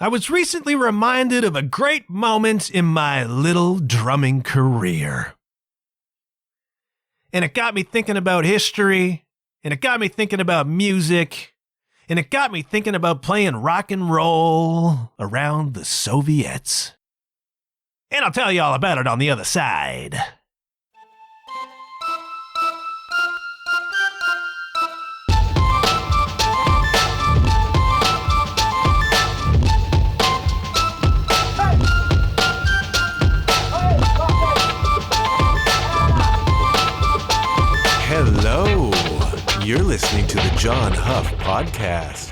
I was recently reminded of a great moment in my little drumming career. And it got me thinking about history, and it got me thinking about music, and it got me thinking about playing rock and roll around the Soviets. And I'll tell you all about it on the other side. Hello, you're listening to the John Huff Podcast.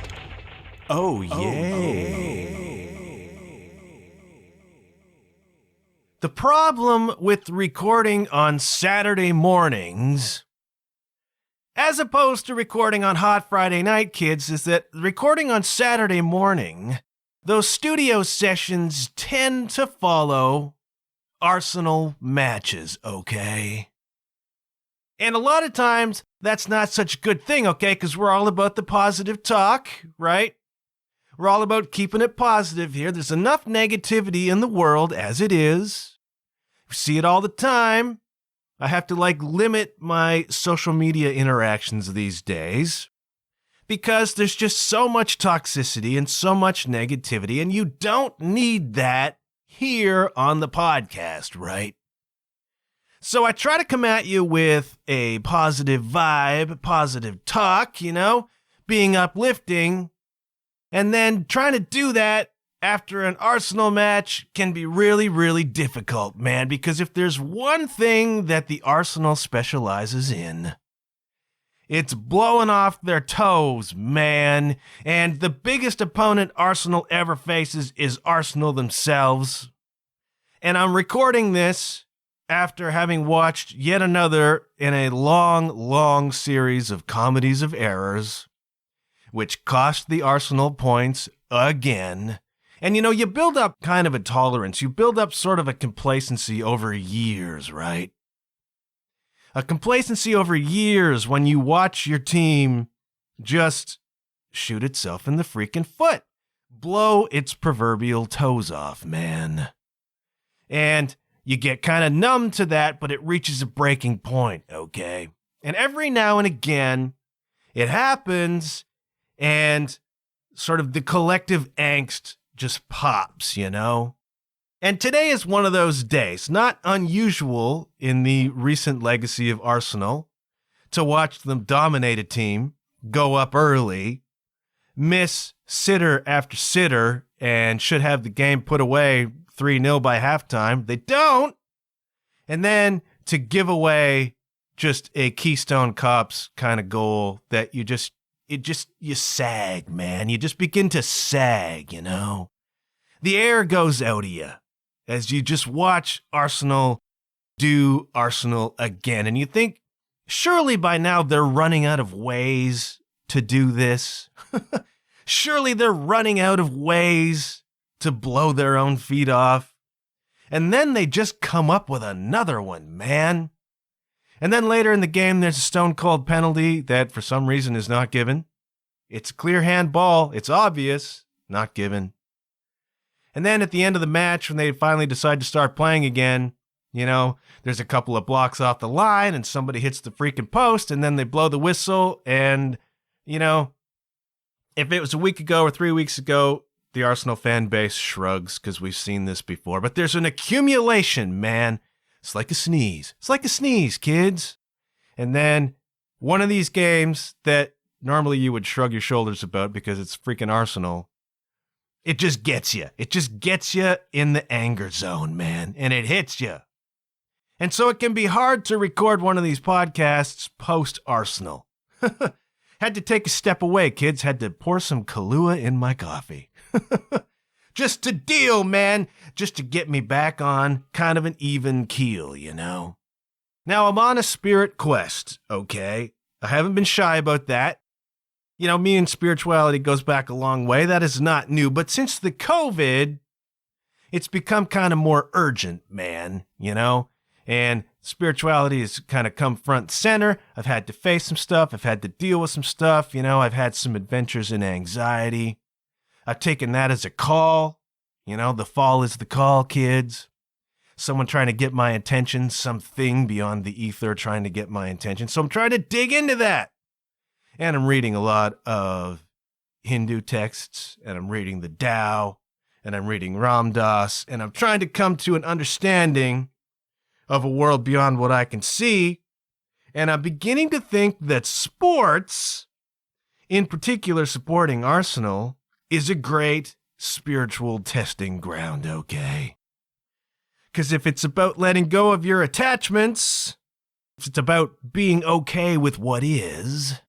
Oh, yay. The problem with recording on Saturday mornings, as opposed to recording on Hot Friday night, kids, is that recording on Saturday morning, those studio sessions tend to follow Arsenal matches, okay? And a lot of times, that's not such a good thing, okay? Because we're all about the positive talk, right? We're all about keeping it positive here. There's enough negativity in the world as it is. We see it all the time. I have to, limit my social media interactions these days because there's just so much toxicity and so much negativity, and you don't need that here on the podcast, right? So I try to come at you with a positive vibe, positive talk, being uplifting. And then trying to do that after an Arsenal match can be really, really difficult, man. Because if there's one thing that the Arsenal specializes in, it's blowing off their toes, man. And the biggest opponent Arsenal ever faces is Arsenal themselves. And I'm recording this after having watched yet another in a long, long series of comedies of errors, which cost the Arsenal points again. And you build up kind of a tolerance. You build up sort of a complacency over years, right? A complacency over years when you watch your team just shoot itself in the freaking foot. Blow its proverbial toes off, man. And you get kind of numb to that, but it reaches a breaking point, okay? And every now and again, it happens, and sort of the collective angst just pops, And today is one of those days, not unusual in the recent legacy of Arsenal, to watch them dominate a team, go up early, miss sitter after sitter, and should have the game put away 3-0 by halftime. They don't. And then to give away just a Keystone Cops kind of goal that you sag, man. You just begin to sag, The air goes out of you as you just watch Arsenal do Arsenal again. And you think, surely by now they're running out of ways to do this. Surely they're running out of ways to blow their own feet off. And then they just come up with another one, man. And then later in the game, there's a stone cold penalty that for some reason is not given. It's a clear handball. It's obvious. Not given. And then at the end of the match, when they finally decide to start playing again, there's a couple of blocks off the line and somebody hits the freaking post and then they blow the whistle. And, if it was a week ago or 3 weeks ago, the Arsenal fan base shrugs because we've seen this before. But there's an accumulation, man. It's like a sneeze. It's like a sneeze, kids. And then one of these games that normally you would shrug your shoulders about because it's freaking Arsenal, it just gets you. It just gets you in the anger zone, man. And it hits you. And so it can be hard to record one of these podcasts post-Arsenal. Had to take a step away, kids. Had to pour some Kahlua in my coffee. Just to deal, man. Just to get me back on kind of an even keel, Now, I'm on a spirit quest, okay? I haven't been shy about that. Me and spirituality goes back a long way. That is not new. But since the COVID, it's become kind of more urgent, man, And spirituality has kind of come front and center. I've had to face some stuff. I've had to deal with some stuff. I've had some adventures in anxiety. I've taken that as a call. The fall is the call, kids. Someone trying to get my attention, something beyond the ether trying to get my attention. So I'm trying to dig into that. And I'm reading a lot of Hindu texts, and I'm reading the Tao, and I'm reading Ram Dass, and I'm trying to come to an understanding of a world beyond what I can see. And I'm beginning to think that sports, in particular supporting Arsenal, is a great spiritual testing ground, okay? Because if it's about letting go of your attachments, if it's about being okay with what is,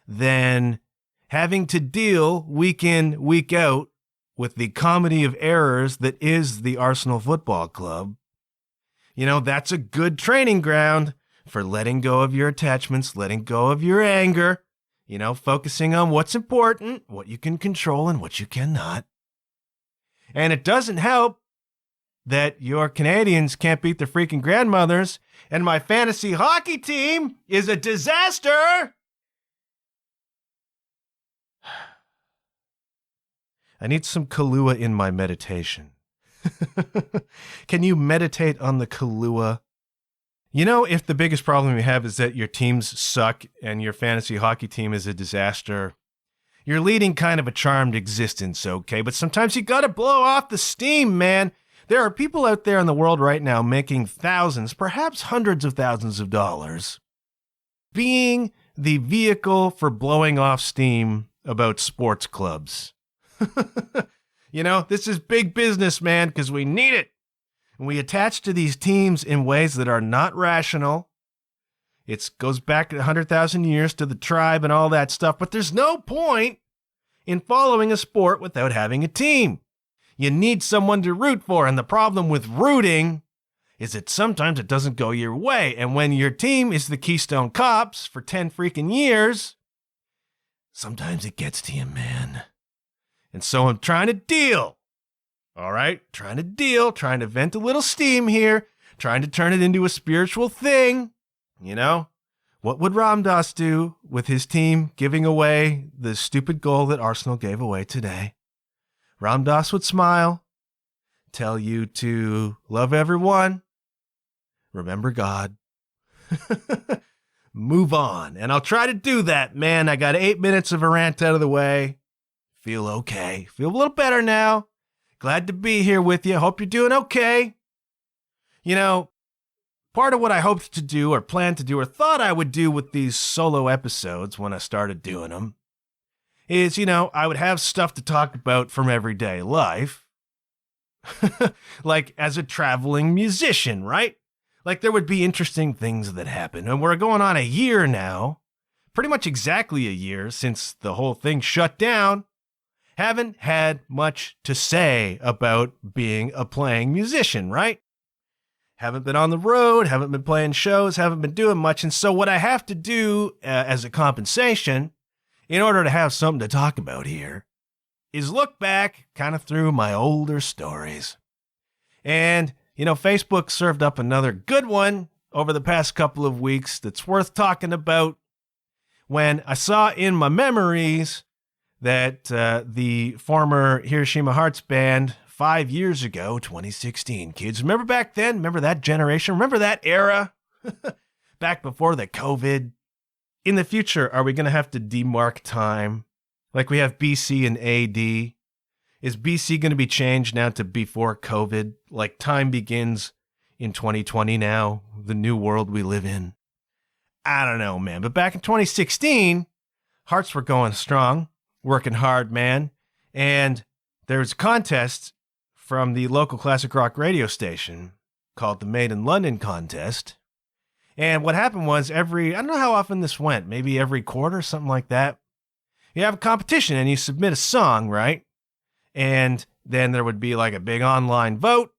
then having to deal week in, week out with the comedy of errors that is the Arsenal Football Club, that's a good training ground for letting go of your attachments, letting go of your anger, focusing on what's important, what you can control and what you cannot. And it doesn't help that your Canadians can't beat their freaking grandmothers, and my fantasy hockey team is a disaster. I need some Kahlua in my meditation. Can you meditate on the Kahlua? If the biggest problem you have is that your teams suck and your fantasy hockey team is a disaster, you're leading kind of a charmed existence, okay? But sometimes you gotta blow off the steam, man. There are people out there in the world right now making thousands, perhaps hundreds of thousands of dollars, being the vehicle for blowing off steam about sports clubs. This is big business, man, because we need it. And we attach to these teams in ways that are not rational. It goes back 100,000 years to the tribe and all that stuff, but there's no point in following a sport without having a team. You need someone to root for, and the problem with rooting is that sometimes it doesn't go your way, and when your team is the Keystone Cops for 10 freaking years, sometimes it gets to you, man. And so I'm trying to deal. All right? Trying to vent a little steam here, trying to turn it into a spiritual thing. What would Ram Dass do with his team giving away the stupid goal that Arsenal gave away today? Ram Dass would smile, tell you to love everyone, remember God, move on. And I'll try to do that, man. I got 8 minutes of a rant out of the way. Feel okay. Feel a little better now. Glad to be here with you. Hope you're doing okay. Part of what I hoped to do or planned to do or thought I would do with these solo episodes when I started doing them is, I would have stuff to talk about from everyday life. Like as a traveling musician, right? Like there would be interesting things that happen. And we're going on a year now, pretty much exactly a year since the whole thing shut down. Haven't had much to say about being a playing musician, right? Haven't been on the road, haven't been playing shows, haven't been doing much. And so what I have to do as a compensation, in order to have something to talk about here, is look back kind of through my older stories. And, Facebook served up another good one over the past couple of weeks that's worth talking about when I saw in my memories that the former Hiroshima Hearts band 5 years ago, 2016, kids, remember back then? Remember that generation? Remember that era? Back before the COVID? In the future, are we going to have to demark time? Like we have BC and AD? Is BC going to be changed now to before COVID? Like time begins in 2020 now, the new world we live in? I don't know, man. But back in 2016, Hearts were going strong, working hard, man. And there was a contest from the local classic rock radio station called the Made in London contest. And what happened was I don't know how often this went, maybe every quarter, something like that. You have a competition and you submit a song, right? And then there would be like a big online vote.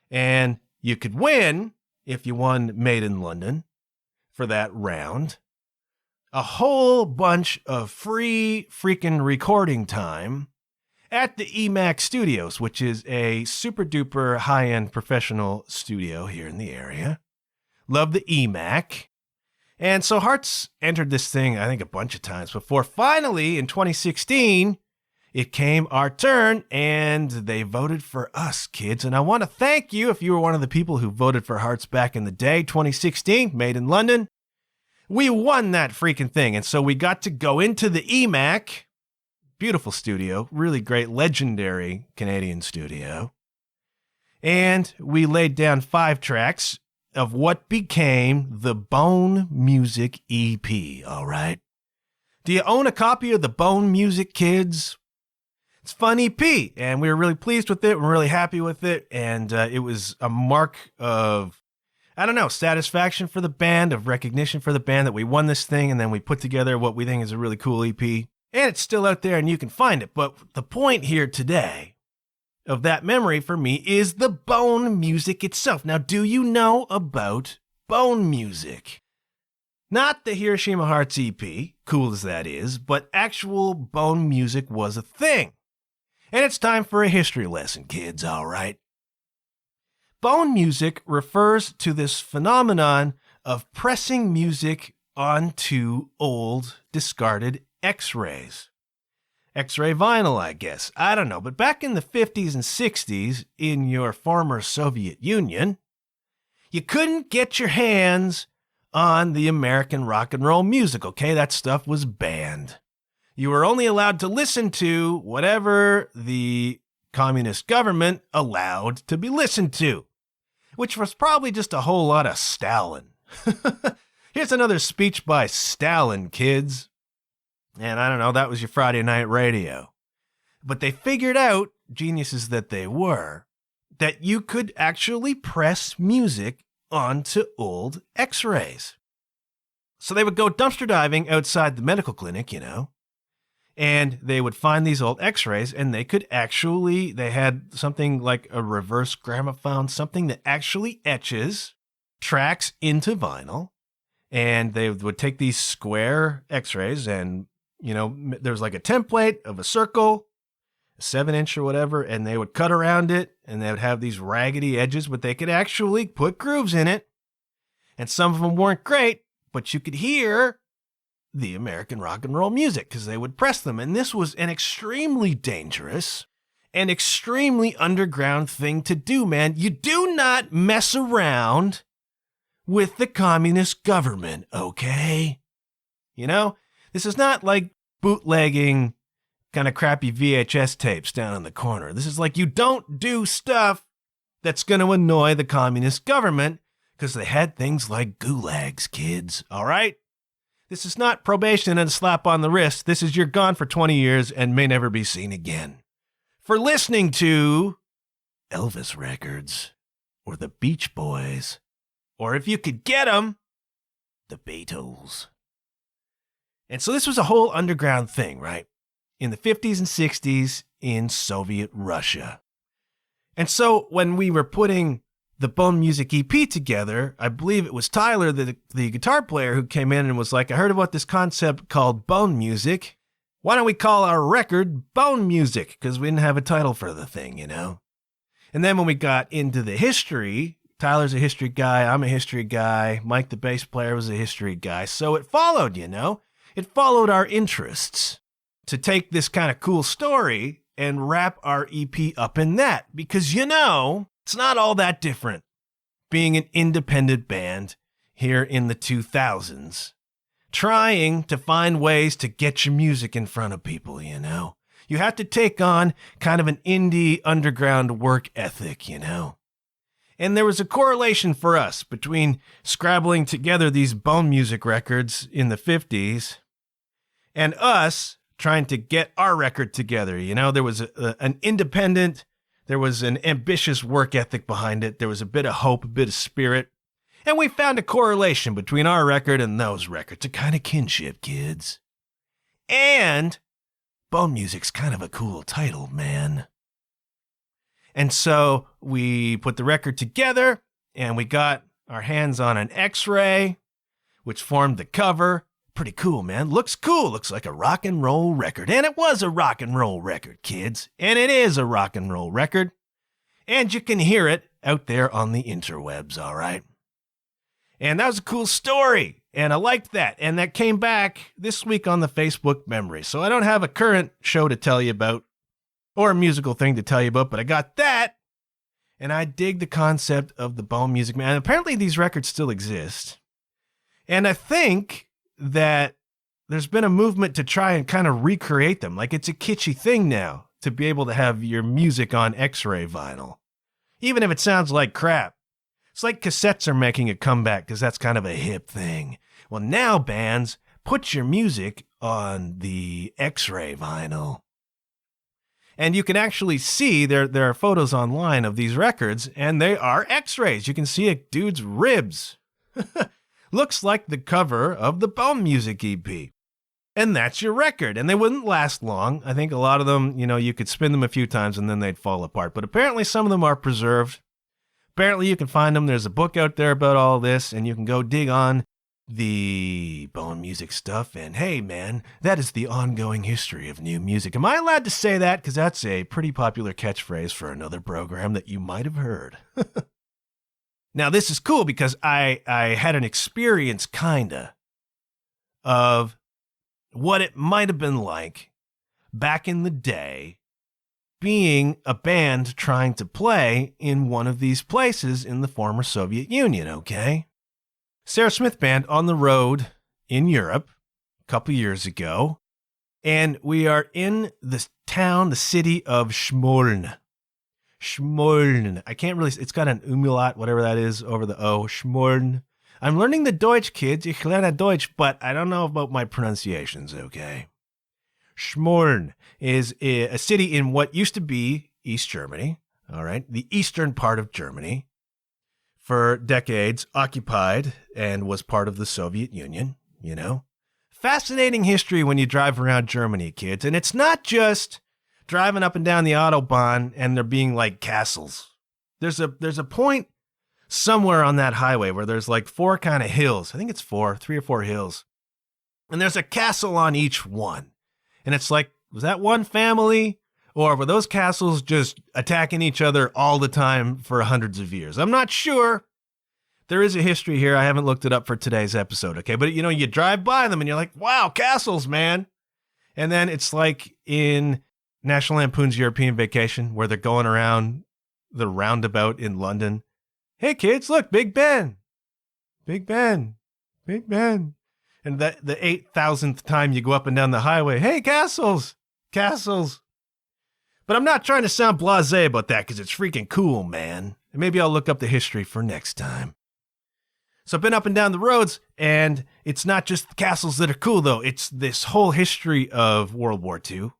And you could win, if you won Made in London for that round, a whole bunch of free freaking recording time at the EMAC Studios, which is a super duper high-end professional studio here in the area. Love the EMAC. And so Hearts entered this thing, I think, a bunch of times before finally in 2016, it came our turn, and they voted for us, kids. And I want to thank you if you were one of the people who voted for Hearts back in the day, 2016, made in London. We won that freaking thing, and so we got to go into the EMAC. Beautiful studio, really great, legendary Canadian studio. And we laid down 5 tracks of what became the Bone Music EP, all right? Do you own a copy of the Bone Music, kids? It's a fun EP, and we were really pleased with it. We're really happy with it, and it was a mark of, I don't know, satisfaction for the band, of recognition for the band that we won this thing, and then we put together what we think is a really cool EP. And it's still out there, and you can find it. But the point here today of that memory for me is the Bone Music itself. Now, do you know about Bone Music? Not the Hiroshima Hearts EP, cool as that is, but actual Bone Music was a thing. And it's time for a history lesson, kids, all right? Bone music refers to this phenomenon of pressing music onto old, discarded X-rays. X-ray vinyl, I guess. I don't know. But back in the 50s and 60s, in your former Soviet Union, you couldn't get your hands on the American rock and roll music, okay? That stuff was banned. You were only allowed to listen to whatever the communist government allowed to be listened to, which was probably just a whole lot of Stalin. Here's another speech by Stalin, kids. And I don't know, that was your Friday night radio. But they figured out, geniuses that they were, that you could actually press music onto old X-rays. So they would go dumpster diving outside the medical clinic, you know, and they would find these old X-rays, and they could actually, they had something like a reverse gramophone, something that actually etches tracks into vinyl. And they would take these square X-rays and, you know, there was like a template of a circle, a 7-inch or whatever, and they would cut around it, and they would have these raggedy edges, but they could actually put grooves in it. And some of them weren't great, but you could hear the American rock and roll music because they would press them. And this was an extremely dangerous and extremely underground thing to do, man. You do not mess around with the communist government, okay? You know? This is not like bootlegging kind of crappy VHS tapes down in the corner. This is like you don't do stuff that's going to annoy the communist government because they had things like gulags, kids, all right? This is not probation and a slap on the wrist. This is you're gone for 20 years and may never be seen again. For listening to Elvis records or the Beach Boys, or if you could get them, the Beatles. And so this was a whole underground thing, right? In the 50s and 60s in Soviet Russia. And so when we were putting the Bone Music EP together, I believe it was Tyler, the guitar player, who came in and was like, I heard about this concept called Bone Music. Why don't we call our record Bone Music? Because we didn't have a title for the thing, you know? And then when we got into the history, Tyler's a history guy, I'm a history guy, Mike the bass player was a history guy. So it followed, you know? It followed our interests to take this kind of cool story and wrap our EP up in that. Because, you know, it's not all that different being an independent band here in the 2000s, trying to find ways to get your music in front of people, you know. You have to take on kind of an indie underground work ethic, you know. And there was a correlation for us between scrabbling together these Bone Music records in the 50s and us trying to get our record together. You know, there was an independent, there was an ambitious work ethic behind it. There was a bit of hope, a bit of spirit. And we found a correlation between our record and those records, a kind of kinship, kids. And Bone Music's kind of a cool title, man. And so we put the record together and we got our hands on an X-ray, which formed the cover. Pretty cool, man. Looks cool. Looks like a rock and roll record. And it was a rock and roll record, kids. And it is a rock and roll record. And you can hear it out there on the interwebs, all right? And that was a cool story. And I liked that. And that came back this week on the Facebook memory. So I don't have a current show to tell you about or a musical thing to tell you about, but I got that. And I dig the concept of the Bone Music Man. And apparently these records still exist. And I think that there's been a movement to try and kind of recreate them. Like it's a kitschy thing now to be able to have your music on X-ray vinyl, even if it sounds like crap. It's like cassettes are making a comeback because that's kind of a hip thing. Well, now bands put your music on the X-ray vinyl. And you can actually see there are photos online of these records, and they are X-rays. You can see a dude's ribs. Looks like the cover of the Bone Music EP. And that's your record. And they wouldn't last long. I think a lot of them, you could spin them a few times and then they'd fall apart. But apparently some of them are preserved. Apparently you can find them. There's a book out there about all this, and you can go dig on the Bone Music stuff. And hey, man, that is the ongoing history of new music. Am I allowed to say that? Because that's a pretty popular catchphrase for another program that you might have heard. Now, this is cool because I had an experience, kinda, of what it might have been like back in the day being a band trying to play in one of these places in the former Soviet Union, okay? Sarah Smith Band on the road in Europe a couple years ago, and we are in the city of Smolny. Smolny. I can't really, it's got an umlaut, whatever that is, over the O. Smolny. I'm learning the Deutsch, kids. Ich lerne Deutsch, but I don't know about my pronunciations, okay? Smolny is a city in what used to be East Germany, all right? The eastern part of Germany, for decades occupied and was part of the Soviet Union, Fascinating history when you drive around Germany, kids. And it's not just driving up and down the Autobahn and there being like castles. There's a point somewhere on that highway where there's like 4 kind of hills. I think it's 3 or 4 hills. And there's a castle on each one. And it's like, was that one family? Or were those castles just attacking each other all the time for hundreds of years? I'm not sure. There is a history here. I haven't looked it up for today's episode, okay? But, you drive by them and you're like, wow, castles, man. And then it's like in National Lampoon's European Vacation where they're going around the roundabout in London. Hey, kids, look, Big Ben. Big Ben. Big Ben. And the 8,000th time you go up and down the highway, hey, castles. Castles. But I'm not trying to sound blasé about that because it's freaking cool, man. And maybe I'll look up the history for next time. So I've been up and down the roads, and it's not just the castles that are cool, though. It's this whole history of World War II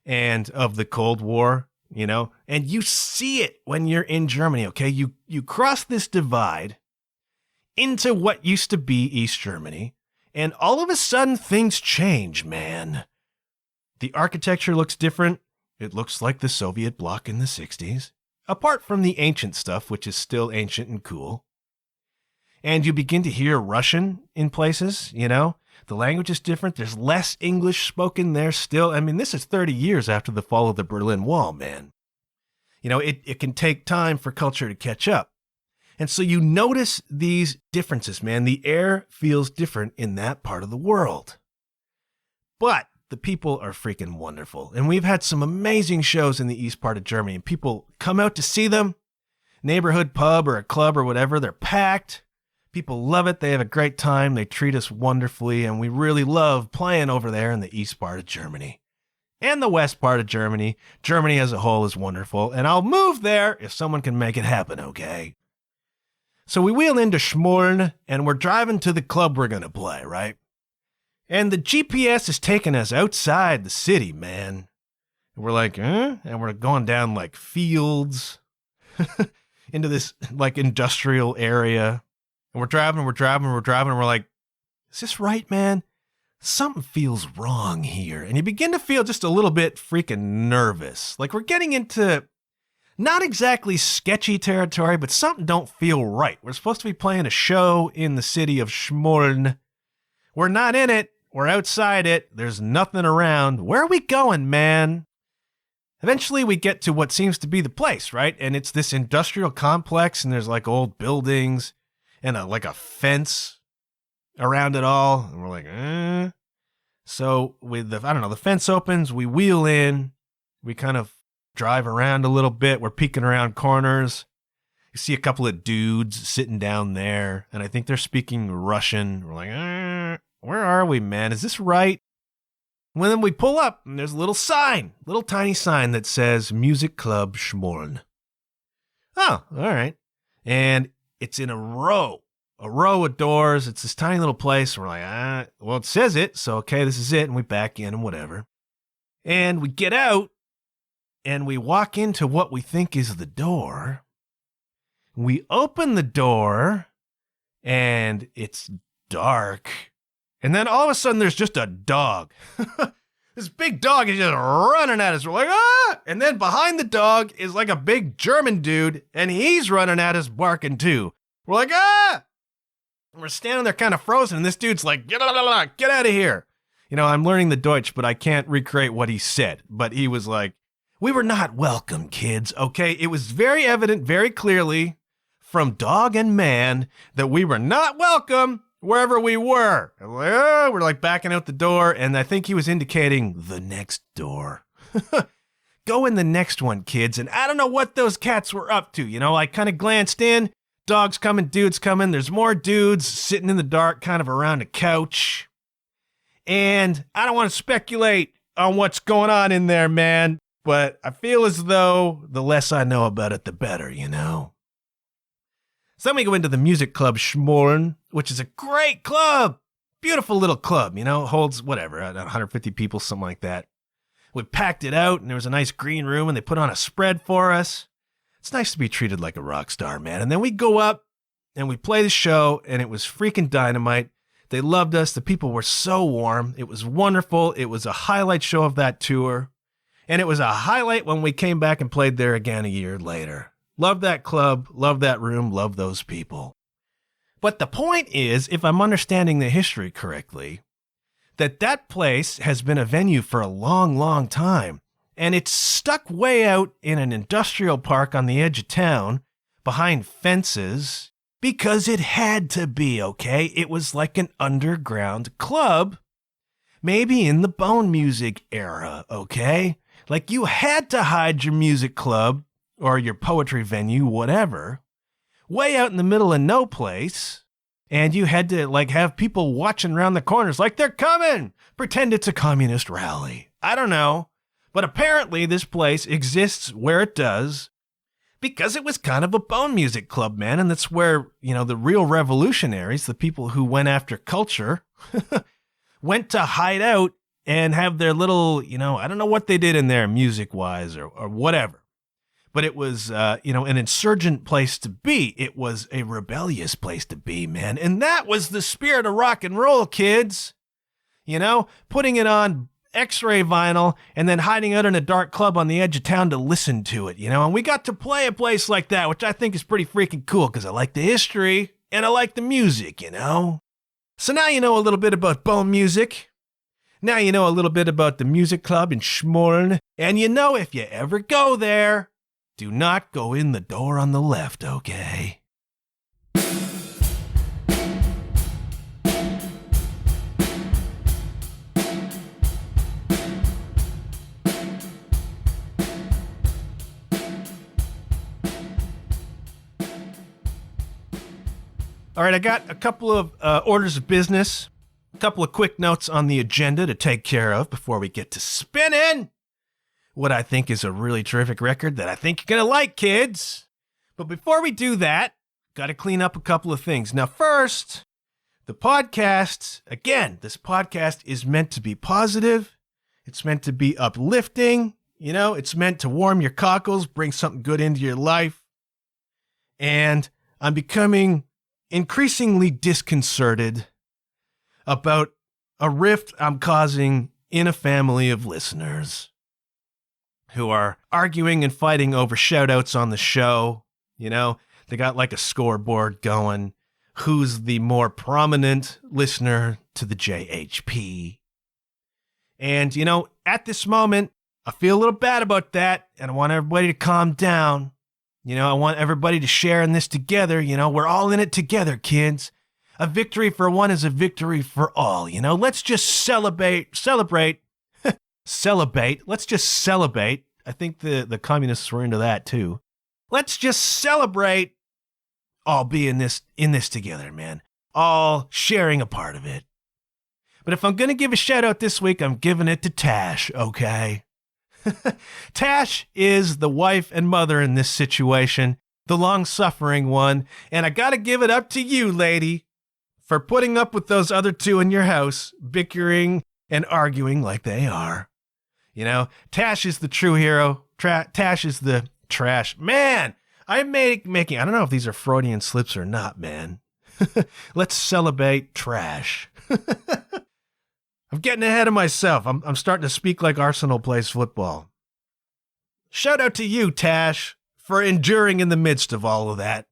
and of the Cold War, and you see it when you're in Germany, okay? You cross this divide into what used to be East Germany, and all of a sudden things change, man. The architecture looks different. It looks like the Soviet bloc in the 60s, apart from the ancient stuff, which is still ancient and cool. And you begin to hear Russian in places, The language is different. There's less English spoken there still. I mean, this is 30 years after the fall of the Berlin Wall, man. It can take time for culture to catch up. And so you notice these differences, man. The air feels different in that part of the world. But the people are freaking wonderful. And we've had some amazing shows in the east part of Germany. And people come out to see them. Neighborhood pub or a club or whatever, they're packed. People love it. They have a great time. They treat us wonderfully. And we really love playing over there in the east part of Germany. And the west part of Germany. Germany as a whole is wonderful. And I'll move there if someone can make it happen, okay? So we wheel into Smolny, and we're driving to the club we're going to play, right? And the GPS is taking us outside the city, man. And we're like, huh? And we're going down like fields into this like industrial area. And we're driving, and we're like, is this right, man? Something feels wrong here. And you begin to feel just a little bit freaking nervous. Like we're getting into not exactly sketchy territory, but something don't feel right. We're supposed to be playing a show in the city of Smolny. We're not in it. We're outside it. There's nothing around. Where are we going, man? Eventually we get to what seems to be the place, right? And it's this industrial complex, and there's like old buildings. and like a fence around it all. And we're like, So with the fence opens, we wheel in, we kind of drive around a little bit. We're peeking around corners. You see a couple of dudes sitting down there, and I think they're speaking Russian. We're like, where are we, man? Is this right? Well, then we pull up, and there's a little tiny sign that says Music Club Schmorn. Oh, all right. And it's in a row of doors. It's this tiny little place. We're like, well, it says it, so okay, this is it. And we back in and whatever. And we get out, and we walk into what we think is the door. We open the door, and it's dark. And then all of a sudden, there's just a dog. This big dog is just running at us. We're like, ah! And then behind the dog is like a big German dude, and he's running at us barking too. We're like, ah! And we're standing there kind of frozen, and this dude's like, get out of here. You know, I'm learning the Deutsch, but I can't recreate what he said. But he was like, we were not welcome, kids, okay? It was very evident, very clearly, from dog and man, that we were not welcome wherever we were. And we're like backing out the door, and I think he was indicating the next door. Go in the next one, kids. And I don't know what those cats were up to. You know, I kind of glanced in. Dogs coming, dudes coming. There's more dudes sitting in the dark, kind of around a couch. And I don't want to speculate on what's going on in there, man. But I feel as though the less I know about it, the better, you know? So then we go into the Music Club Schmorn, which is a great club. Beautiful little club, you know, holds whatever, 150 people, something like that. We packed it out, and there was a nice green room, and they put on a spread for us. It's nice to be treated like a rock star, man. And then we go up, and we play the show, and it was freaking dynamite. They loved us. The people were so warm. It was wonderful. It was a highlight show of that tour. And it was a highlight when we came back and played there again a year later. Love that club, love that room, love those people. But the point is, if I'm understanding the history correctly, that place has been a venue for a long, long time. And it's stuck way out in an industrial park on the edge of town, behind fences, because it had to be, okay? It was like an underground club, maybe in the bone music era, okay? Like you had to hide your music club or your poetry venue, whatever, way out in the middle of no place, and you had to like have people watching around the corners like they're coming, pretend it's a communist rally. I don't know, but apparently this place exists where it does because it was kind of a bone music club, man, and that's where, you know, the real revolutionaries, the people who went after culture, went to hide out and have their little, you know, I don't know what they did in there music-wise or whatever. But it was, you know, an insurgent place to be. It was a rebellious place to be, man. And that was the spirit of rock and roll, kids. You know, putting it on X-ray vinyl and then hiding out in a dark club on the edge of town to listen to it, you know. And we got to play a place like that, which I think is pretty freaking cool because I like the history and I like the music, you know. So now you know a little bit about bone music. Now you know a little bit about the music club in Schmorn. And you know if you ever go there, do not go in the door on the left, okay? All right, I got a couple of orders of business, a couple of quick notes on the agenda to take care of before we get to spinning what I think is a really terrific record that I think you're going to like, kids. But before we do that, got to clean up a couple of things. Now, first, the podcast, again, this podcast is meant to be positive. It's meant to be uplifting. You know, it's meant to warm your cockles, bring something good into your life. And I'm becoming increasingly disconcerted about a rift I'm causing in a family of listeners who are arguing and fighting over shout-outs on the show. You know, they got like a scoreboard going. Who's the more prominent listener to the JHP? And, you know, at this moment, I feel a little bad about that, and I want everybody to calm down. I want everybody to share in this together. We're all in it together, kids. A victory for one is a victory for all. Let's just celebrate. Let's just celebrate. I think the communists were into that too. Let's just celebrate all being in this together, man. All sharing a part of it. But if I'm going to give a shout out this week, I'm giving it to Tash, okay? Tash is the wife and mother in this situation, the long-suffering one, and I got to give it up to you, lady, for putting up with those other two in your house, bickering and arguing like they are. Tash is the true hero. Tash is the trash. Man, I'm making, I don't know if these are Freudian slips or not, man. Let's celebrate trash. I'm getting ahead of myself. I'm starting to speak like Arsenal plays football. Shout out to you, Tash, for enduring in the midst of all of that.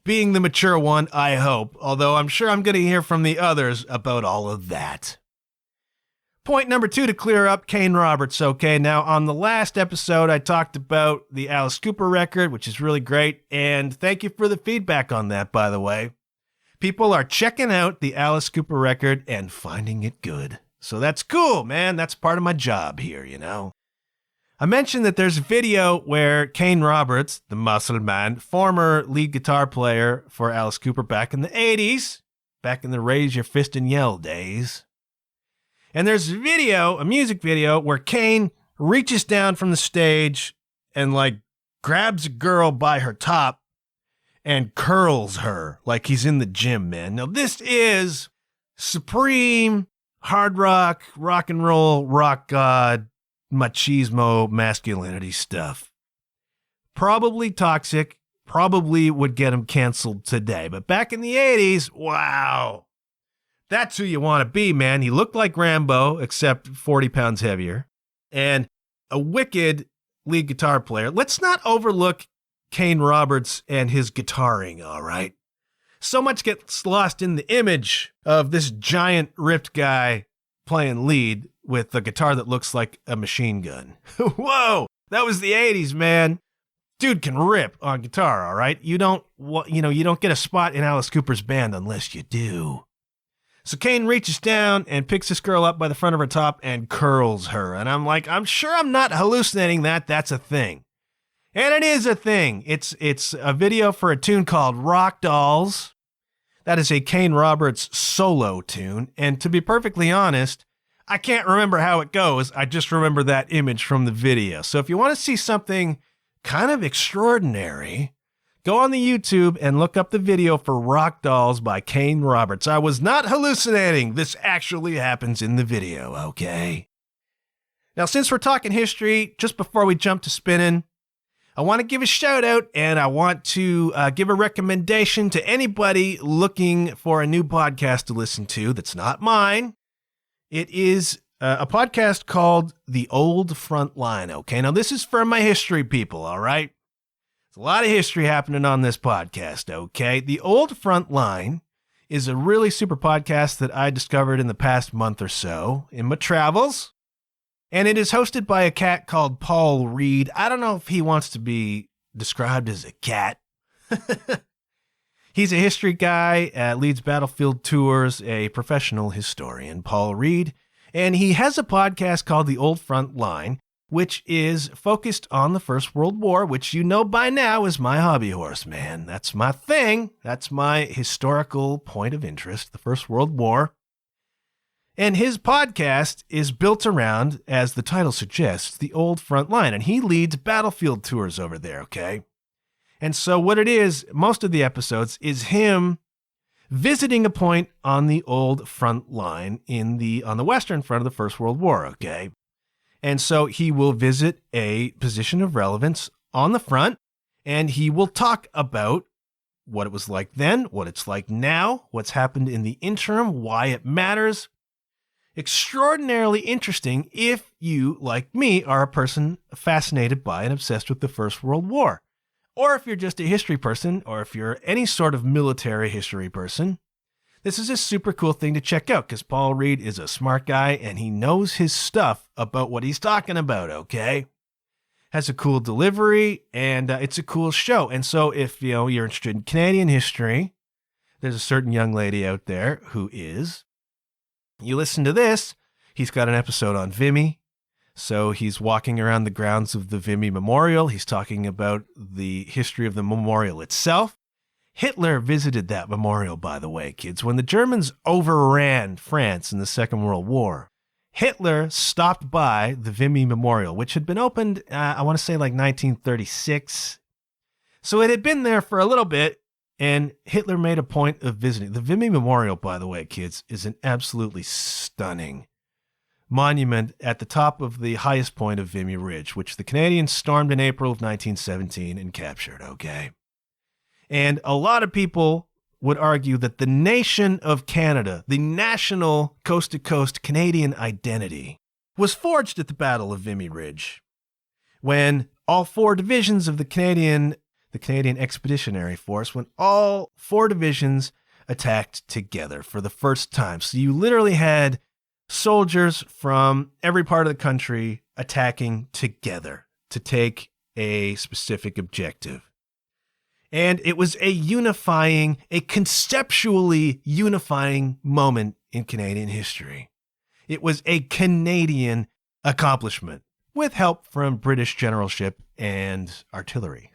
Being the mature one, I hope, although I'm sure I'm going to hear from the others about all of that. Point number 2 to clear up, Kane Roberts, okay? Now, on the last episode, I talked about the Alice Cooper record, which is really great, and thank you for the feedback on that, by the way. People are checking out the Alice Cooper record and finding it good. So that's cool, man. That's part of my job here, I mentioned that there's a video where Kane Roberts, the muscle man, former lead guitar player for Alice Cooper back in the 80s, back in the Raise Your Fist and Yell days. And there's a music video, where Kane reaches down from the stage and grabs a girl by her top and curls her like he's in the gym, man. Now, this is supreme hard rock and roll, rock god, machismo, masculinity stuff. Probably toxic, probably would get him canceled today. But back in the 80s, wow. That's who you want to be, man. He looked like Rambo, except 40 pounds heavier. And a wicked lead guitar player. Let's not overlook Kane Roberts and his guitaring, all right? So much gets lost in the image of this giant ripped guy playing lead with a guitar that looks like a machine gun. Whoa, that was the 80s, man. Dude can rip on guitar, all right? You don't get a spot in Alice Cooper's band unless you do. So Kane reaches down and picks this girl up by the front of her top and curls her. And I'm sure I'm not hallucinating that. That's a thing. And it is a thing. It's a video for a tune called Rock Dolls. That is a Kane Roberts solo tune. And to be perfectly honest, I can't remember how it goes. I just remember that image from the video. So if you want to see something kind of extraordinary, go on the YouTube and look up the video for Rock Dolls by Kane Roberts. I was not hallucinating. This actually happens in the video, okay? Now, since we're talking history, just before we jump to spinning, I want to give a shout out and I want to give a recommendation to anybody looking for a new podcast to listen to that's not mine. It is a podcast called The Old Front Line, okay? Now, this is for my history people, all right? There's a lot of history happening on this podcast, okay? The Old Front Line is a really super podcast that I discovered in the past month or so in my travels. And it is hosted by a cat called Paul Reed. I don't know if he wants to be described as a cat. He's a history guy, leads battlefield tours, a professional historian, Paul Reed. And he has a podcast called The Old Front Line, which is focused on the First World War, which you know by now is my hobby horse, man. That's my thing. That's my historical point of interest, the First World War. And his podcast is built around, as the title suggests, the Old Front Line. And he leads battlefield tours over there, okay? And so what it is, most of the episodes, is him visiting a point on the Old Front Line on the Western Front of the First World War, okay? And so he will visit a position of relevance on the front, and he will talk about what it was like then, what it's like now, what's happened in the interim, why it matters. Extraordinarily interesting if you, like me, are a person fascinated by and obsessed with the First World War. Or if you're just a history person, or if you're any sort of military history person. This is a super cool thing to check out because Paul Reed is a smart guy and he knows his stuff about what he's talking about, okay? has a cool delivery, and it's a cool show. And so if you're interested in Canadian history, there's a certain young lady out there who is. You listen to this, he's got an episode on Vimy. So he's walking around the grounds of the Vimy Memorial. He's talking about the history of the memorial itself. Hitler visited that memorial, by the way, kids. When the Germans overran France in the Second World War, Hitler stopped by the Vimy Memorial, which had been opened, I want to say like 1936. So it had been there for a little bit, and Hitler made a point of visiting. The Vimy Memorial, by the way, kids, is an absolutely stunning monument at the top of the highest point of Vimy Ridge, which the Canadians stormed in April of 1917 and captured, okay? And a lot of people would argue that the nation of Canada, the national coast-to-coast Canadian identity, was forged at the Battle of Vimy Ridge, when all four divisions of the Canadian Expeditionary Force, when all four divisions attacked together for the first time. So you literally had soldiers from every part of the country attacking together to take a specific objective. And it was a conceptually unifying moment in Canadian history. It was a Canadian accomplishment with help from British generalship and artillery.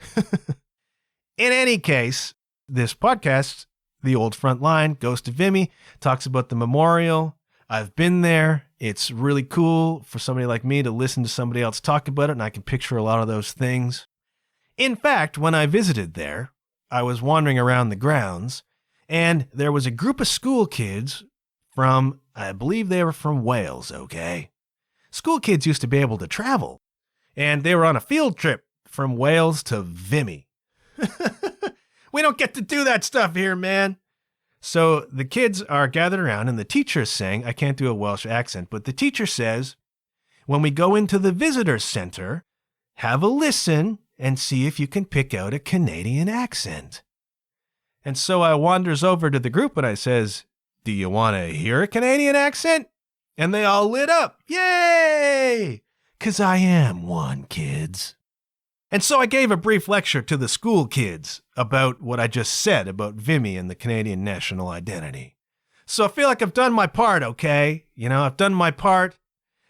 In any case, this podcast, The Old Front Line, goes to Vimy, talks about the memorial. I've been there. It's really cool for somebody like me to listen to somebody else talk about it, and I can picture a lot of those things. In fact, when I visited there, I was wandering around the grounds, and there was a group of school kids from, I believe they were from Wales, okay? School kids used to be able to travel, and they were on a field trip from Wales to Vimy. We don't get to do that stuff here, man. So the kids are gathered around, and the teacher's saying, I can't do a Welsh accent, but the teacher says, when we go into the visitor center, have a listen and see if you can pick out a Canadian accent. And so I wanders over to the group and I says, do you want to hear a Canadian accent? And they all lit up. Yay! 'Cause I am one, kids. And so I gave a brief lecture to the school kids about what I just said about Vimy and the Canadian national identity. So I feel like I've done my part, okay? I've done my part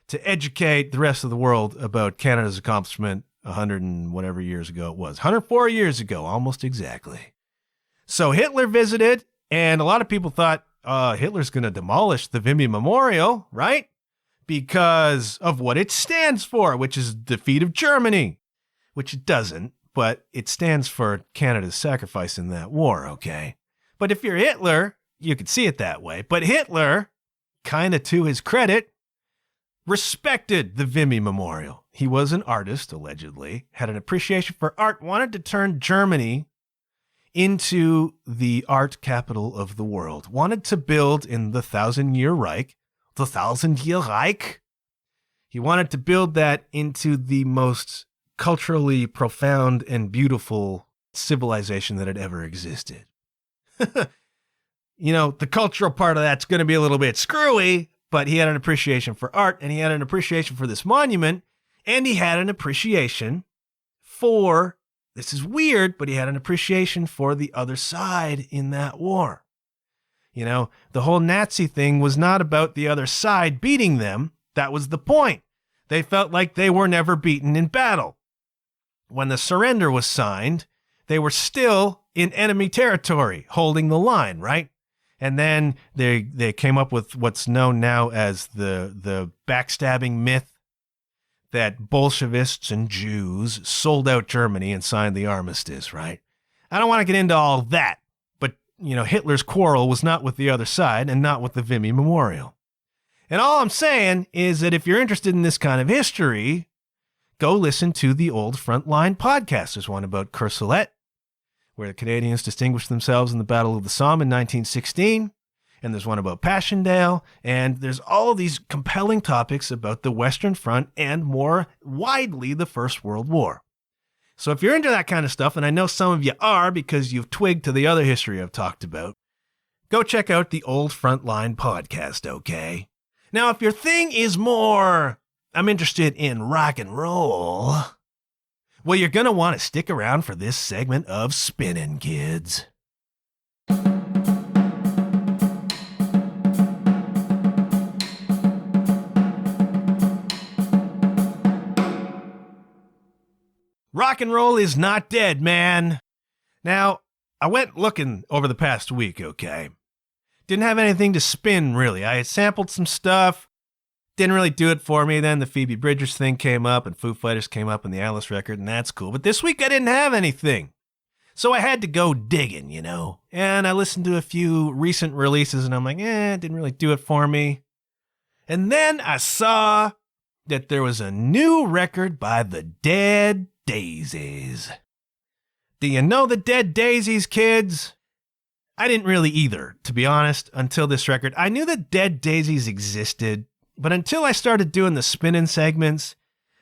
to educate the rest of the world about Canada's accomplishment 100 and whatever years ago it was. 104 years ago, almost exactly. So Hitler visited, and a lot of people thought, Hitler's going to demolish the Vimy Memorial, right? Because of what it stands for, which is defeat of Germany. Which it doesn't, but it stands for Canada's sacrifice in that war, okay? But if you're Hitler, you could see it that way. But Hitler, kind of to his credit, respected the Vimy Memorial. He was an artist, allegedly, had an appreciation for art, wanted to turn Germany into the art capital of the world, wanted to build in the Thousand-Year Reich. He wanted to build that into the most culturally profound and beautiful civilization that had ever existed. The cultural part of that's going to be a little bit screwy, but he had an appreciation for art, and he had an appreciation for this monument, and he had an appreciation for, this is weird, but he had an appreciation for the other side in that war. The whole Nazi thing was not about the other side beating them. That was the point. They felt like they were never beaten in battle. When the surrender was signed, they were still in enemy territory, holding the line, right? And then they came up with what's known now as the backstabbing myth that Bolshevists and Jews sold out Germany and signed the armistice, right? I don't want to get into all that, but, Hitler's quarrel was not with the other side and not with the Vimy Memorial. And all I'm saying is that if you're interested in this kind of history, go listen to the Old Front Line podcast. There's one about Courcelette, where the Canadians distinguished themselves in the Battle of the Somme in 1916. And there's one about Passchendaele. And there's all of these compelling topics about the Western Front and more widely the First World War. So if you're into that kind of stuff, and I know some of you are because you've twigged to the other history I've talked about, go check out the Old Front Line podcast, okay? Now, if your thing is more, I'm interested in rock and roll, Well, you're going to want to stick around for this segment of Spinnin', kids. Rock and roll is not dead, man. Now, I went looking over the past week, okay? Didn't have anything to spin, really. I had sampled some stuff. Didn't really do it for me. Then the Phoebe Bridgers thing came up, and Foo Fighters came up in the Alice record, and that's cool. But this week I didn't have anything. So I had to go digging, you know? And I listened to a few recent releases, and I'm like, it didn't really do it for me. And then I saw that there was a new record by the Dead Daisies. Do you know the Dead Daisies, kids? I didn't really either, to be honest, until this record. I knew that Dead Daisies existed, but until I started doing the spinning segments,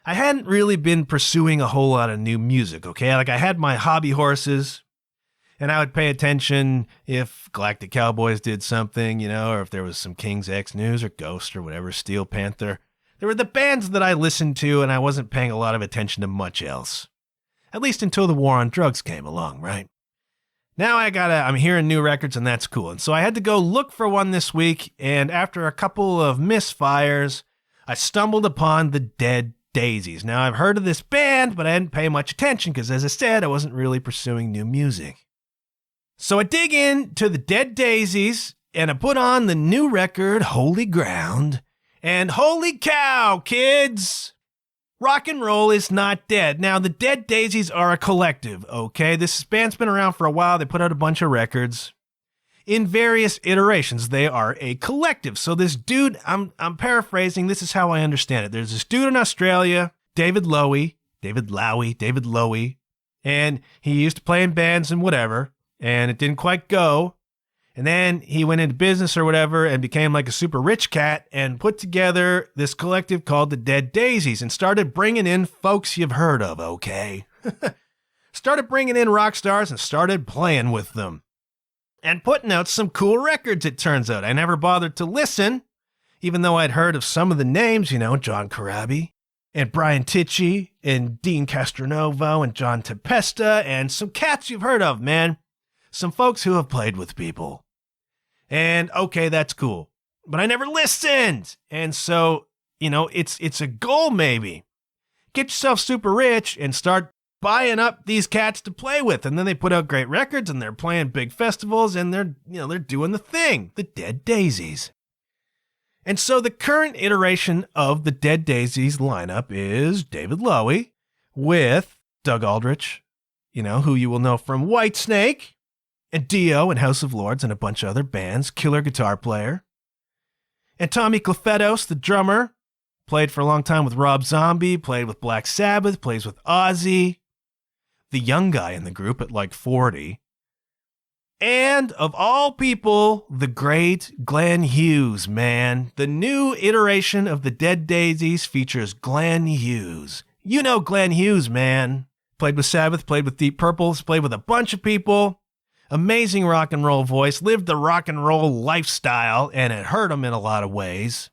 I hadn't really been pursuing a whole lot of new music, okay? Like, I had my hobby horses, and I would pay attention if Galactic Cowboys did something, you know, or if there was some King's X News or Ghost or whatever, Steel Panther. There were the bands that I listened to, and I wasn't paying a lot of attention to much else. At least until the war on drugs came along, right? Now I'm hearing new records, and that's cool. And so I had to go look for one this week, and after a couple of misfires, I stumbled upon the Dead Daisies. Now, I've heard of this band, but I didn't pay much attention because, as I said, I wasn't really pursuing new music. So I dig into the Dead Daisies, and I put on the new record, Holy Ground, and holy cow, kids! Rock and roll is not dead. Now, the Dead Daisies are a collective, okay? This band's been around for a while. They put out a bunch of records. In various iterations, they are a collective. So this dude, I'm paraphrasing, this is how I understand it. There's this dude in Australia, David Lowy, and he used to play in bands and whatever, and it didn't quite go. And then he went into business or whatever and became like a super rich cat and put together this collective called the Dead Daisies and started bringing in folks you've heard of, okay? Started bringing in rock stars and started playing with them. And putting out some cool records, it turns out. I never bothered to listen, even though I'd heard of some of the names, you know, John Corabi and Brian Tichy and Dean Castronovo and John Tempesta and some cats you've heard of, man. Some folks who have played with people. And okay, that's cool. But I never listened. And so, you know, it's a goal maybe. Get yourself super rich and start buying up these cats to play with. And then they put out great records and they're playing big festivals and they're doing the thing, the Dead Daisies. And so the current iteration of the Dead Daisies lineup is David Lowy with Doug Aldrich, you know, who you will know from Whitesnake, and Dio and House of Lords and a bunch of other bands, killer guitar player. And Tommy Clufetos, the drummer, played for a long time with Rob Zombie, played with Black Sabbath, plays with Ozzy, the young guy in the group at like 40. And of all people, the great Glenn Hughes, man. The new iteration of the Dead Daisies features Glenn Hughes. You know Glenn Hughes, man. Played with Sabbath, played with Deep Purple, played with a bunch of people. Amazing rock and roll voice, lived the rock and roll lifestyle, and it hurt him in a lot of ways.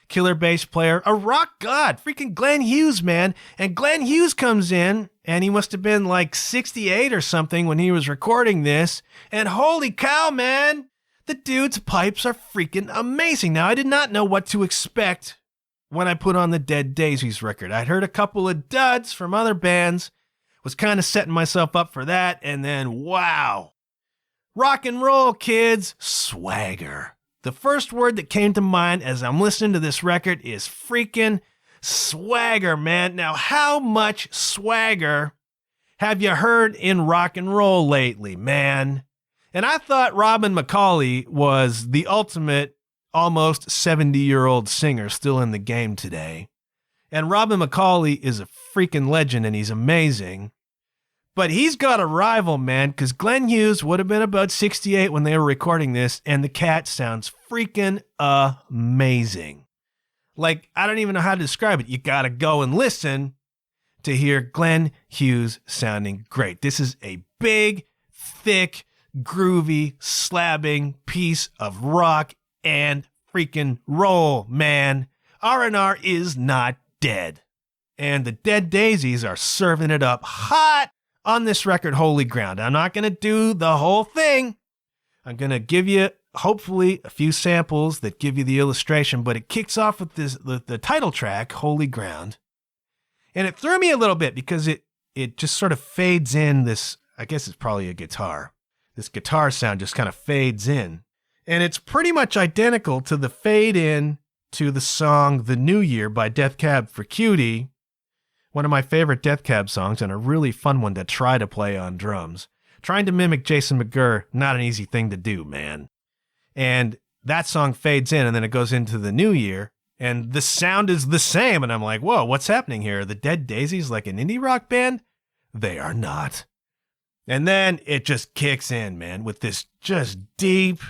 Killer bass player, a rock god, freaking Glenn Hughes, man. And Glenn Hughes comes in, and he must have been like 68 or something when he was recording this. And holy cow, man, the dude's pipes are freaking amazing. Now, I did not know what to expect when I put on the Dead Daisies record. I'd heard a couple of duds from other bands, was kind of setting myself up for that, and then wow. Rock and roll, kids, swagger. The first word that came to mind as I'm listening to this record is freaking swagger, man. Now, how much swagger have you heard in rock and roll lately, man? And I thought Robin McAuley was the ultimate, almost 70-year-old singer still in the game today. And Robin McAuley is a freaking legend, and he's amazing. But he's got a rival, man, because Glenn Hughes would have been about 68 when they were recording this, and the cat sounds freaking amazing. Like, I don't even know how to describe it. You gotta go and listen to hear Glenn Hughes sounding great. This is a big, thick, groovy, slabbing piece of rock and freaking roll, man. R&R is not dead. and the Dead Daisies are serving it up hot on this record, Holy Ground. I'm not going to do the whole thing. I'm going to give you, hopefully, a few samples that give you the illustration, but it kicks off with the title track, Holy Ground. And it threw me a little bit because it just sort of fades in this, I guess it's probably a guitar. This guitar sound just kind of fades in. And it's pretty much identical to the fade in to the song The New Year by Death Cab for Cutie, one of my favorite Death Cab songs and a really fun one to try to play on drums. Trying to mimic Jason McGurr, not an easy thing to do, man. And that song fades in and then it goes into The New Year and the sound is the same. And I'm like, whoa, what's happening here? Are the Dead Daisies like an indie rock band? They are not. And then it just kicks in, man, with this just deep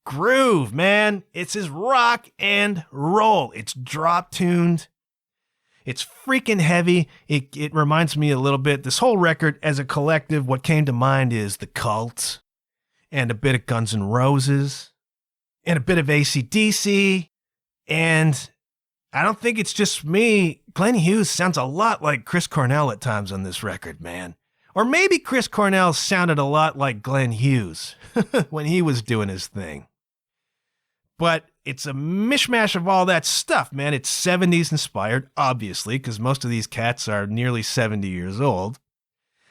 groove, man. It's his rock and roll. It's drop tuned. It's freaking heavy. It reminds me a little bit, this whole record as a collective, what came to mind is The Cult and a bit of Guns N' Roses and a bit of AC/DC. And I don't think it's just me. Glenn Hughes sounds a lot like Chris Cornell at times on this record, man. Or maybe Chris Cornell sounded a lot like Glenn Hughes when he was doing his thing. But it's a mishmash of all that stuff, man. It's 70s inspired, obviously, because most of these cats are nearly 70 years old.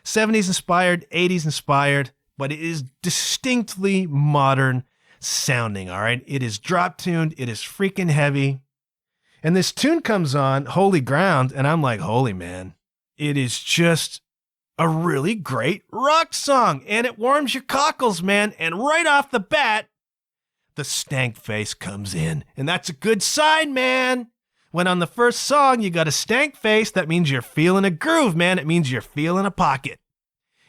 70s inspired, 80s inspired, but it is distinctly modern sounding, all right? It is drop tuned, it is freaking heavy. And this tune comes on, Holy Ground, and I'm like, holy man, it is just a really great rock song, and it warms your cockles, man. And right off the bat, the stank face comes in, and that's a good sign, man. When on the first song you got a stank face, that means you're feeling a groove, man. It means you're feeling a pocket.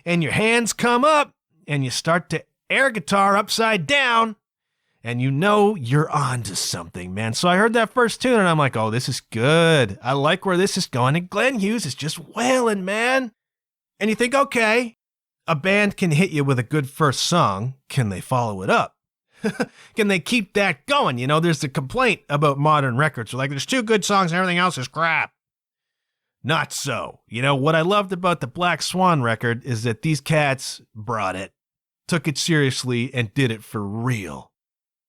And your hands come up, and you start to air guitar upside down, and you know you're on to something, man. So I heard that first tune, and I'm like, oh, this is good. I like where this is going, and Glenn Hughes is just wailing, man. And you think, okay, a band can hit you with a good first song. Can they follow it up? Can they keep that going? You know, there's the complaint about modern records. Like, there's 2 good songs and everything else is crap. Not so. You know, what I loved about the Black Swan record is that these cats brought it, took it seriously, and did it for real.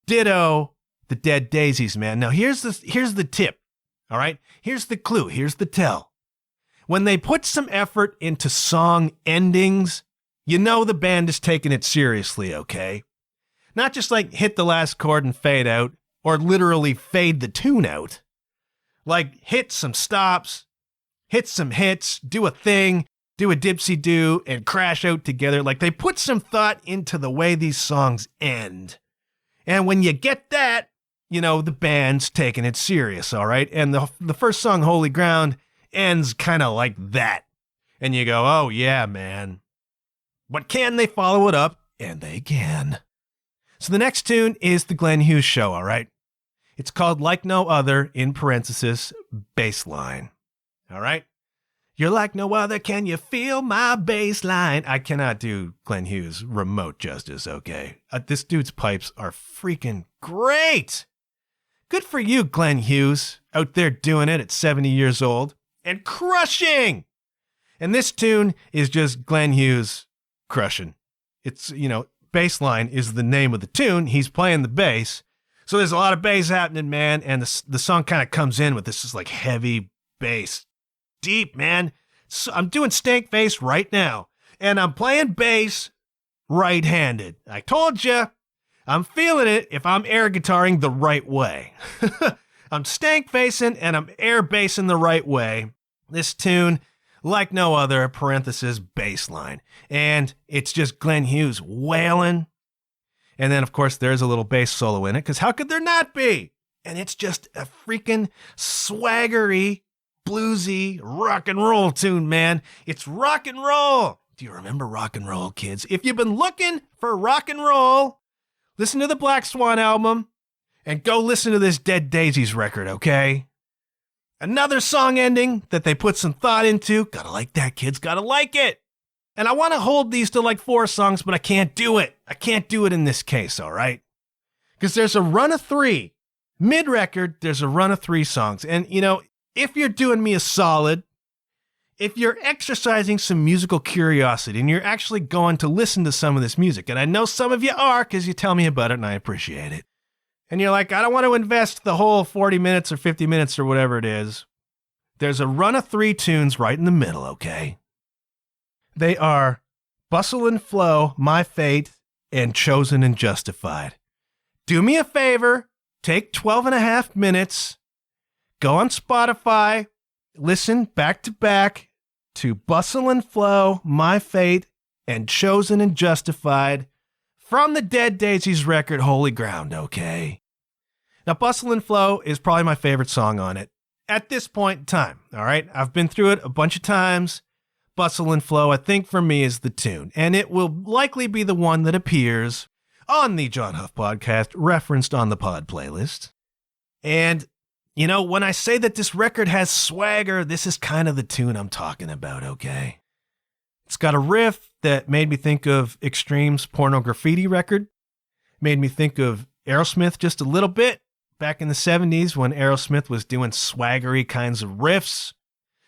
Ditto the Dead Daisies, man. Now, here's the tip, all right? Here's the clue. Here's the tell. When they put some effort into song endings, you know the band is taking it seriously, okay? Not just like hit the last chord and fade out, or literally fade the tune out. Like hit some stops, hit some hits, do a thing, do a dipsy-do, and crash out together. Like they put some thought into the way these songs end. And when you get that, you know the band's taking it serious, all right? And the first song, Holy Ground, ends kind of like that. And you go, oh yeah, man. But can they follow it up? And they can. So the next tune is the Glenn Hughes Show, all right? It's called Like No Other, in parenthesis, bassline. All right? You're like no other, can you feel my bassline? I cannot do Glenn Hughes remote justice, okay? This dude's pipes are freaking great. Good for you, Glenn Hughes, out there doing it at 70 years old and crushing. And this tune is just Glenn Hughes crushing. It's, you know, bassline is the name of the tune. He's playing the bass. So there's a lot of bass happening, man. And the song kind of comes in with this just like heavy bass. Deep, man. So I'm doing stank bass right now. And I'm playing bass right-handed. I told you. I'm feeling it if I'm air guitaring the right way. I'm stank bassing and I'm air bassing the right way. This tune, like no other, parenthesis, bassline. And it's just Glenn Hughes wailing. And then, of course, there's a little bass solo in it, because how could there not be? And it's just a freaking swaggery, bluesy rock and roll tune, man. It's rock and roll. Do you remember rock and roll, kids? If you've been looking for rock and roll, listen to the Black Swan album and go listen to this Dead Daisies record, okay? Another song ending that they put some thought into. Gotta like that, kids. Gotta like it. And I want to hold these to like 4 songs, but I can't do it. I can't do it in this case, all right? Because there's a run of 3. Mid-record, there's a run of 3 songs. And, you know, if you're doing me a solid, if you're exercising some musical curiosity and you're actually going to listen to some of this music, and I know some of you are because you tell me about it and I appreciate it, and you're like, I don't want to invest the whole 40 minutes or 50 minutes or whatever it is, there's a run of 3 tunes right in the middle, okay? They are Bustle and Flow, My Fate, and Chosen and Justified. Do me a favor, take 12 and a half minutes, go on Spotify, listen back to back to Bustle and Flow, My Fate, and Chosen and Justified from the Dead Daisies record Holy Ground, okay? Now, Bustle and Flow is probably my favorite song on it at this point in time, all right? I've been through it a bunch of times. Bustle and Flow, I think for me, is the tune, and it will likely be the one that appears on the John Huff podcast, referenced on the pod playlist. And you know, when I say that this record has swagger, this is kind of the tune I'm talking about, okay? It's got a riff that made me think of Extreme's Porno Graffiti record. Made me think of Aerosmith just a little bit back in the 70s when Aerosmith was doing swaggery kinds of riffs.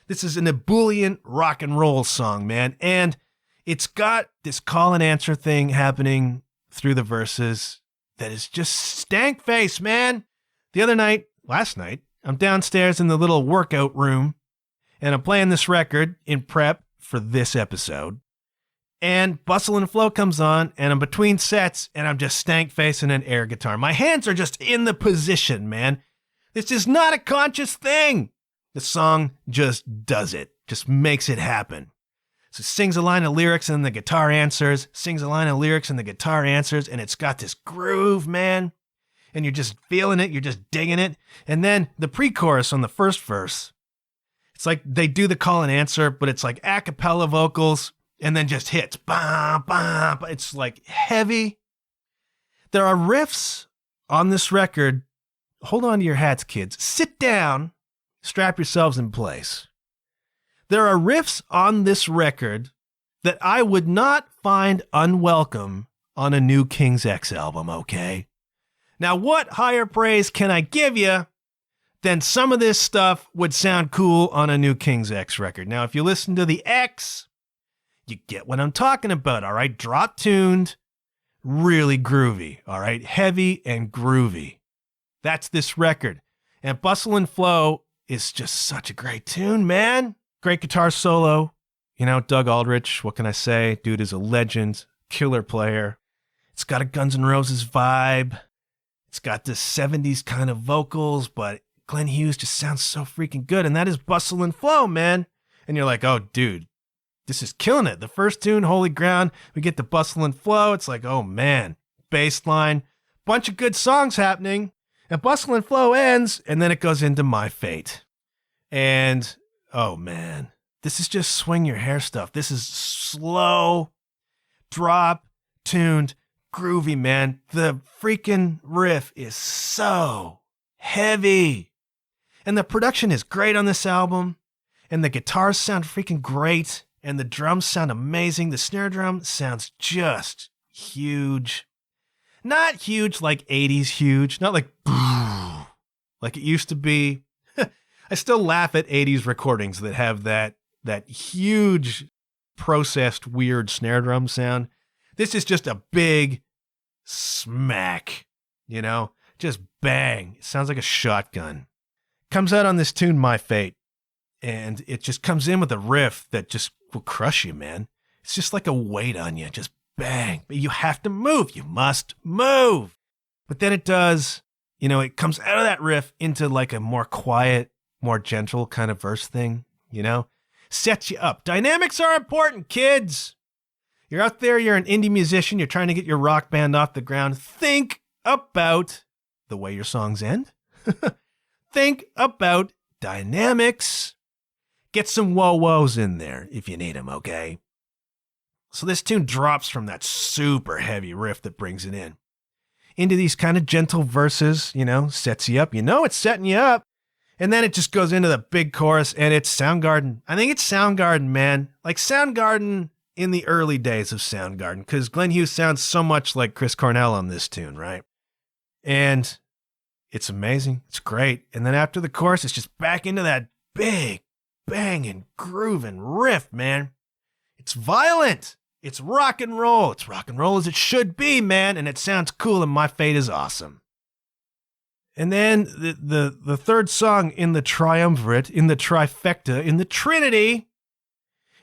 This is an ebullient rock and roll song, man. And it's got this call and answer thing happening through the verses that is just stank face, man. The other night, last night, I'm downstairs in the little workout room, and I'm playing this record in prep for this episode. And Bustle and Flow comes on, and I'm between sets, and I'm just stank facing an air guitar. My hands are just in the position, man. This is not a conscious thing. The song just does it, just makes it happen. So sings a line of lyrics, and the guitar answers, sings a line of lyrics, and the guitar answers, and it's got this groove, man. And you're just feeling it, you're just digging it. And then the pre-chorus on the first verse, it's like they do the call and answer, but it's like a cappella vocals and then just hits. Bah, bah, bah. It's like heavy. There are riffs on this record. Hold on to your hats, kids. Sit down, strap yourselves in place. There are riffs on this record that I would not find unwelcome on a new King's X album, okay? Now, what higher praise can I give you than some of this stuff would sound cool on a new King's X record? Now, if you listen to the X, you get what I'm talking about, all right? Drop-tuned, really groovy, all right? Heavy and groovy. That's this record. And Bustle and Flow is just such a great tune, man. Great guitar solo. You know, Doug Aldrich, what can I say? Dude is a legend, killer player. It's got a Guns N' Roses vibe. It's got this 70s kind of vocals, but Glenn Hughes just sounds so freaking good. And that is Bustle and Flow, man. And you're like, oh, dude, this is killing it. The first tune, Holy Ground, we get the Bustle and Flow. It's like, oh, man, bass line, bunch of good songs happening. And Bustle and Flow ends, and then it goes into My Fate. And, oh, man, this is just swing your hair stuff. This is slow, drop-tuned, groovy, man. The freaking riff is so heavy. And the production is great on this album. And the guitars sound freaking great. And the drums sound amazing. The snare drum sounds just huge. Not huge like 80s huge. Not like like it used to be. I still laugh at 80s recordings that have that huge processed weird snare drum sound. This is just a big smack, you know, just bang. It sounds like a shotgun. Comes out on this tune, My Fate, and it just comes in with a riff that just will crush you, man. It's just like a weight on you, just bang. But you have to move. You must move. But then it does, you know, it comes out of that riff into like a more quiet, more gentle kind of verse thing, you know? Sets you up. Dynamics are important, kids. You're out there, you're an indie musician, you're trying to get your rock band off the ground. Think about the way your songs end. Think about dynamics. Get some whoa-whoas in there if you need them, okay? So this tune drops from that super heavy riff that brings it in into these kind of gentle verses, you know, sets you up. You know it's setting you up. And then it just goes into the big chorus, and it's Soundgarden. I think it's Soundgarden, man. Like Soundgarden in the early days of Soundgarden, because Glenn Hughes sounds so much like Chris Cornell on this tune, right? And it's amazing. It's great. And then after the chorus, it's just back into that big banging, grooving riff, man. It's violent. It's rock and roll. It's rock and roll as it should be, man. And it sounds cool, and My Fate is awesome. And then the third song in the triumvirate, in the trifecta, in the trinity,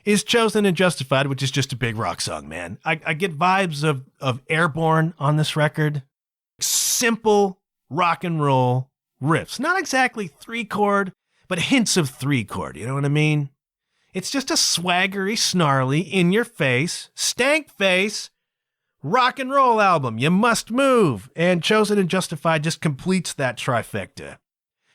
is Chosen and Justified, which is just a big rock song, man. I get vibes of Airborne on this record. Simple rock and roll riffs. Not exactly 3-chord, but hints of 3-chord, you know what I mean? It's just a swaggery, snarly, in-your-face, stank-face rock and roll album. You must move. And Chosen and Justified just completes that trifecta.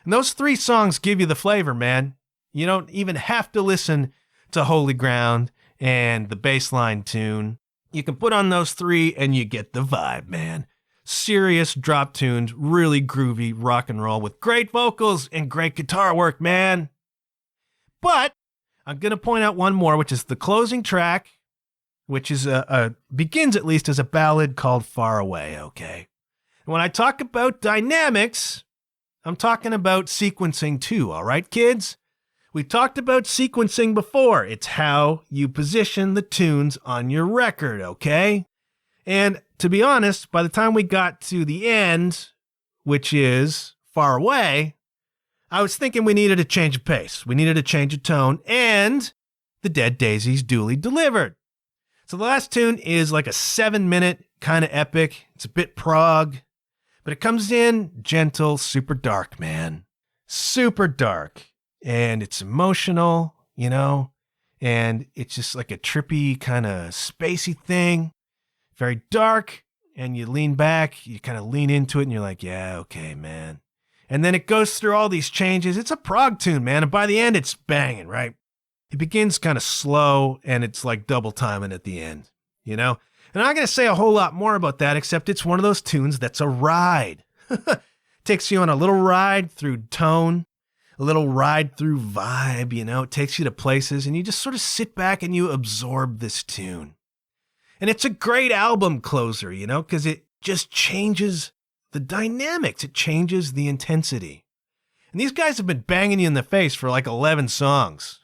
And those 3 songs give you the flavor, man. You don't even have to listen to Holy Ground and the bassline tune. You can put on those 3 and you get the vibe, man. Serious drop tunes, really groovy rock and roll with great vocals and great guitar work, man. But I'm going to point out one more, which is the closing track, which is begins at least as a ballad called Far Away, okay? And when I talk about dynamics, I'm talking about sequencing too, all right, kids? We talked about sequencing before. It's how you position the tunes on your record, okay? And to be honest, by the time we got to the end, which is Far Away, I was thinking we needed a change of pace. We needed a change of tone, and the Dead Daisies duly delivered. So the last tune is like a 7-minute kind of epic. It's a bit prog, but it comes in gentle, super dark, man. Super dark. And it's emotional, you know, and it's just like a trippy kind of spacey thing. Very dark, and you lean back, you kind of lean into it, and you're like, yeah, okay, man. And then it goes through all these changes. It's a prog tune, man, and by the end, it's banging, right? It begins kind of slow, and it's like double timing at the end, you know? And I'm not going to say a whole lot more about that, except it's one of those tunes that's a ride. Takes you on a little ride through tone, a little ride through vibe, you know? It takes you to places, and you just sort of sit back and you absorb this tune. And it's a great album closer, you know, because it just changes the dynamics. It changes the intensity. And these guys have been banging you in the face for like 11 songs.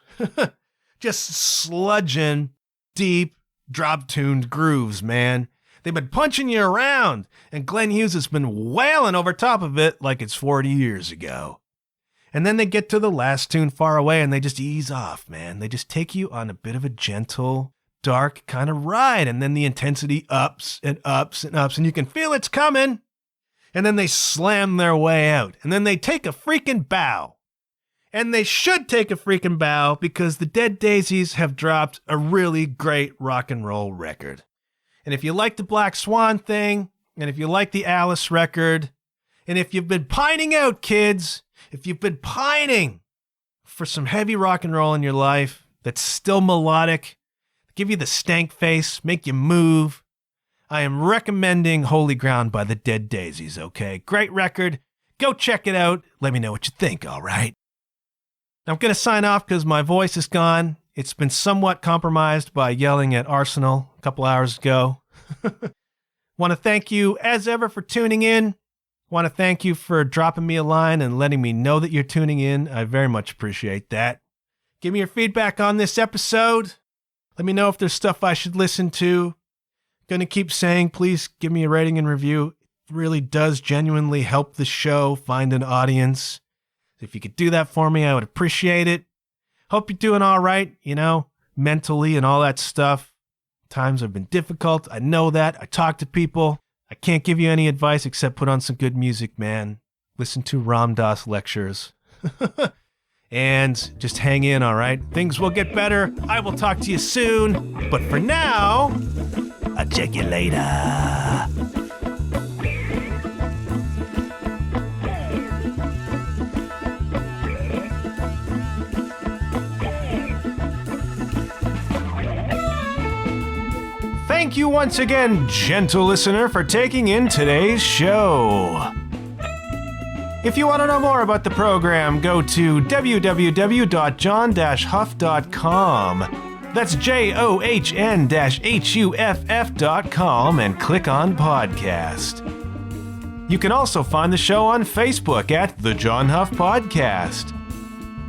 Just sludging deep, drop-tuned grooves, man. They've been punching you around, and Glenn Hughes has been wailing over top of it like it's 40 years ago. And then they get to the last tune, Far Away, and they just ease off, man. They just take you on a bit of a gentle, dark kind of ride, and then the intensity ups and ups and ups, and you can feel it's coming. And then they slam their way out, and then they take a freaking bow. And they should take a freaking bow, because the Dead Daisies have dropped a really great rock and roll record. And if you like the Black Swan thing, and if you like the Alice record, and if you've been pining out, kids, if you've been pining for some heavy rock and roll in your life that's still melodic, give you the stank face, make you move, I am recommending Holy Ground by the Dead Daisies, okay? Great record. Go check it out. Let me know what you think, all right? I'm going to sign off because my voice is gone. It's been somewhat compromised by yelling at Arsenal a couple hours ago. Want to thank you, as ever, for tuning in. Want to thank you for dropping me a line and letting me know that you're tuning in. I very much appreciate that. Give me your feedback on this episode. Let me know if there's stuff I should listen to. Going to keep saying, please give me a rating and review. It really does genuinely help the show find an audience. If you could do that for me, I would appreciate it. Hope you're doing all right, you know, mentally and all that stuff. Times have been difficult. I know that. I talk to people. I can't give you any advice except put on some good music, man. Listen to Ram Dass lectures. And just hang in, all right? Things will get better. I will talk to you soon. But for now, I'll check you later. Thank you once again, gentle listener, for taking in today's show. If you want to know more about the program, go to www.john-huff.com. That's JOHN-HUFF.com and click on podcast. You can also find the show on Facebook at The John Huff Podcast.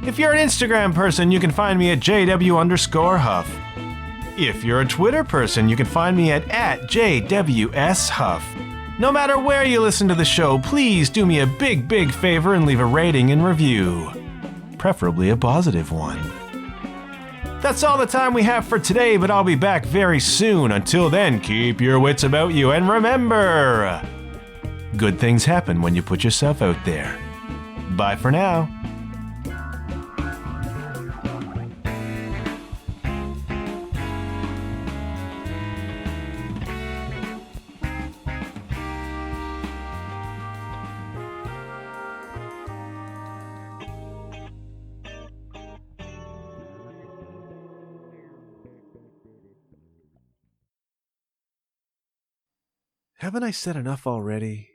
If you're an Instagram person, you can find me at JW_Huff. If you're a Twitter person, you can find me at @JWSHuff. No matter where you listen to the show, please do me a big favor and leave a rating and review. Preferably a positive one. That's all the time we have for today, but I'll be back very soon. Until then, keep your wits about you, and remember, good things happen when you put yourself out there. Bye for now. Haven't I said enough already?